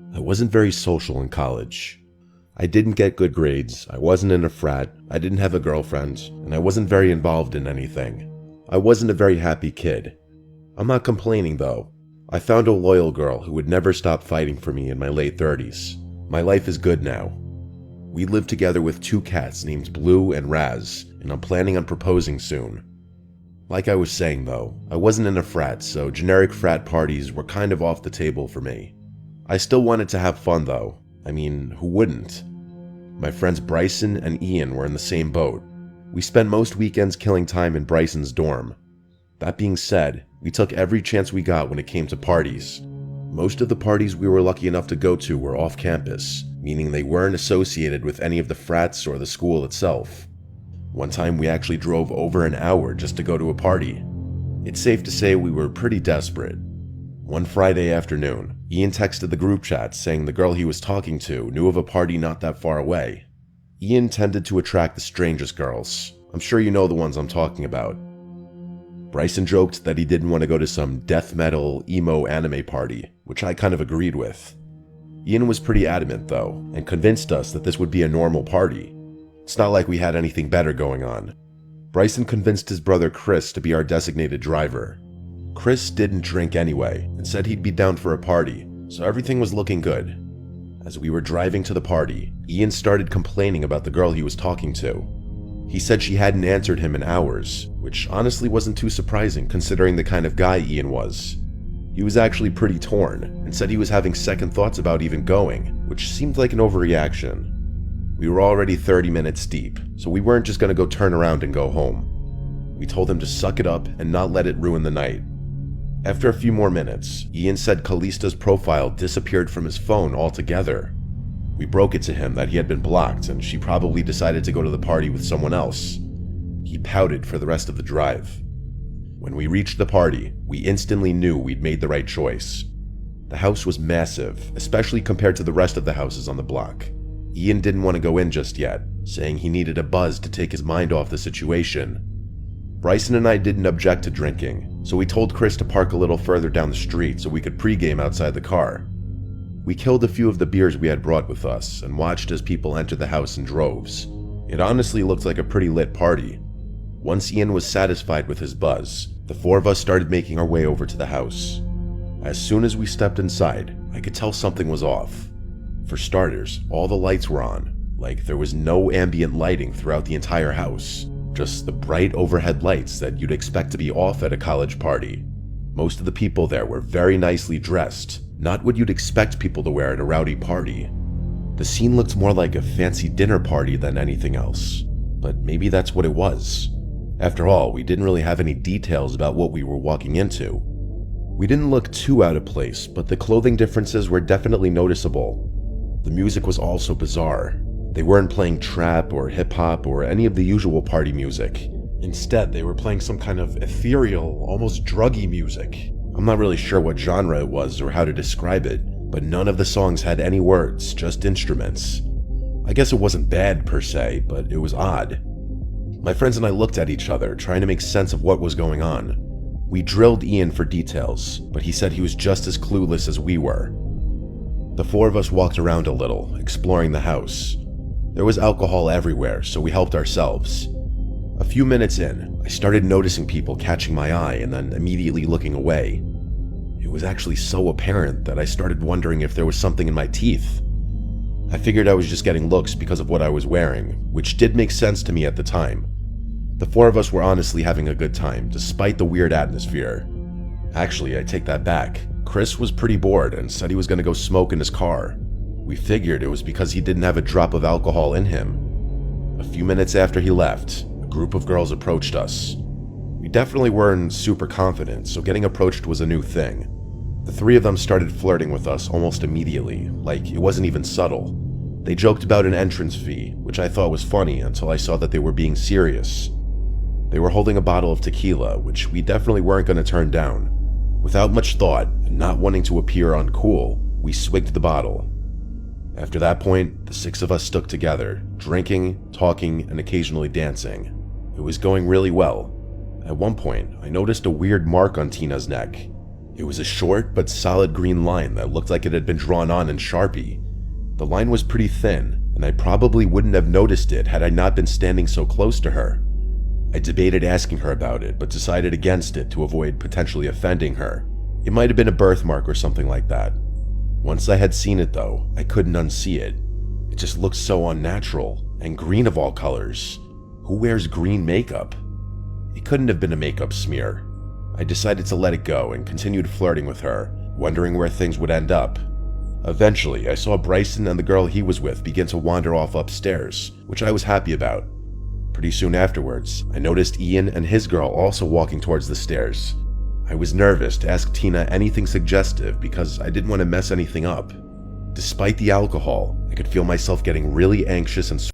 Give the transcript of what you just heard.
I wasn't very social in college. I didn't get good grades, I wasn't in a frat, I didn't have a girlfriend, and I wasn't very involved in anything. I wasn't a very happy kid. I'm not complaining though. I found a loyal girl who would never stop fighting for me in my late 30s. My life is good now. We live together with 2 cats named Blue and Raz, and I'm planning on proposing soon. Like I was saying though, I wasn't in a frat, so generic frat parties were kind of off the table for me. I still wanted to have fun though. I mean, who wouldn't? My friends Bryson and Ian were in the same boat. We spent most weekends killing time in Bryson's dorm. That being said, we took every chance we got when it came to parties. Most of the parties we were lucky enough to go to were off campus, meaning they weren't associated with any of the frats or the school itself. One time we actually drove over an hour just to go to a party. It's safe to say we were pretty desperate. One Friday afternoon, Ian texted the group chat saying the girl he was talking to knew of a party not that far away. Ian tended to attract the strangest girls. I'm sure you know the ones I'm talking about. Bryson joked that he didn't want to go to some death metal, emo anime party, which I kind of agreed with. Ian was pretty adamant though, and convinced us that this would be a normal party. It's not like we had anything better going on. Bryson convinced his brother Chris to be our designated driver. Chris didn't drink anyway, and said he'd be down for a party, so everything was looking good. As we were driving to the party, Ian started complaining about the girl he was talking to. He said she hadn't answered him in hours, which honestly wasn't too surprising considering the kind of guy Ian was. He was actually pretty torn, and said he was having second thoughts about even going, which seemed like an overreaction. We were already 30 minutes deep, so we weren't just gonna go turn around and go home. We told him to suck it up and not let it ruin the night. After a few more minutes, Ian said Callista's profile disappeared from his phone altogether. We broke it to him that he had been blocked and she probably decided to go to the party with someone else. He pouted for the rest of the drive. When we reached the party, we instantly knew we'd made the right choice. The house was massive, especially compared to the rest of the houses on the block. Ian didn't want to go in just yet, saying he needed a buzz to take his mind off the situation. Bryson and I didn't object to drinking, so we told Chris to park a little further down the street so we could pregame outside the car. We killed a few of the beers we had brought with us and watched as people entered the house in droves. It honestly looked like a pretty lit party. Once Ian was satisfied with his buzz, the 4 of us started making our way over to the house. As soon as we stepped inside, I could tell something was off. For starters, all the lights were on, like there was no ambient lighting throughout the entire house. Just the bright overhead lights that you'd expect to be off at a college party. Most of the people there were very nicely dressed, not what you'd expect people to wear at a rowdy party. The scene looked more like a fancy dinner party than anything else, but maybe that's what it was. After all, we didn't really have any details about what we were walking into. We didn't look too out of place, but the clothing differences were definitely noticeable. The music was also bizarre. They weren't playing trap or hip-hop or any of the usual party music. Instead, they were playing some kind of ethereal, almost druggy music. I'm not really sure what genre it was or how to describe it, but none of the songs had any words, just instruments. I guess it wasn't bad per se, but it was odd. My friends and I looked at each other, trying to make sense of what was going on. We drilled Ian for details, but he said he was just as clueless as we were. The 4 of us walked around a little, exploring the house. There was alcohol everywhere, so we helped ourselves. A few minutes in, I started noticing people catching my eye and then immediately looking away. It was actually so apparent that I started wondering if there was something in my teeth. I figured I was just getting looks because of what I was wearing, which did make sense to me at the time. The 4 of us were honestly having a good time, despite the weird atmosphere. Actually, I take that back. Chris was pretty bored and said he was going to go smoke in his car. We figured it was because he didn't have a drop of alcohol in him. A few minutes after he left, a group of girls approached us. We definitely weren't super confident, so getting approached was a new thing. The 3 of them started flirting with us almost immediately, like it wasn't even subtle. They joked about an entrance fee, which I thought was funny until I saw that they were being serious. They were holding a bottle of tequila, which we definitely weren't going to turn down. Without much thought, and not wanting to appear uncool, we swigged the bottle. After that point, the 6 of us stuck together, drinking, talking, and occasionally dancing. It was going really well. At one point, I noticed a weird mark on Tina's neck. It was a short but solid green line that looked like it had been drawn on in Sharpie. The line was pretty thin, and I probably wouldn't have noticed it had I not been standing so close to her. I debated asking her about it, but decided against it to avoid potentially offending her. It might have been a birthmark or something like that. Once I had seen it though, I couldn't unsee it. It just looked so unnatural, and green of all colors. Who wears green makeup? It couldn't have been a makeup smear. I decided to let it go and continued flirting with her, wondering where things would end up. Eventually, I saw Bryson and the girl he was with begin to wander off upstairs, which I was happy about. Pretty soon afterwards, I noticed Ian and his girl also walking towards the stairs. I was nervous to ask Tina anything suggestive because I didn't want to mess anything up. Despite the alcohol, I could feel myself getting really anxious and